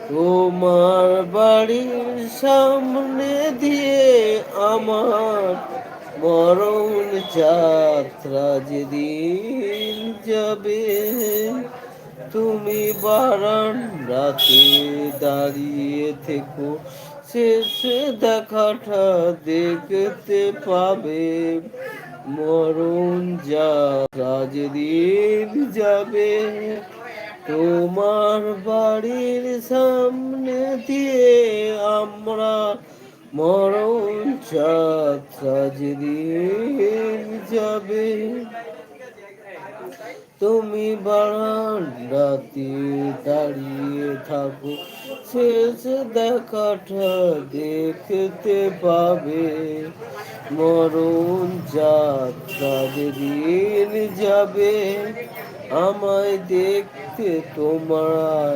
তোমার বাড়ির সামনে দিয়ে আমার মরণ যাত্রা যেদিন যাবে, তুমি বারান্দাতে দাঁড়িয়ে থেকো, শেষে দেখাটা দেখতে পাবে। মরণ যাত্রা যেদিন যাবে, তোমার বাড়ির সামনে দিয়ে আমরা মরণ যাত্রা যেদিন যাবে, তুমি বারান্দাতে দাঁড়িয়ে থাকো, শেষ দেখাটা দেখতে পাবে। মরণ যাত্রা যেদিন যাবে, আমায় দেখতে তোমার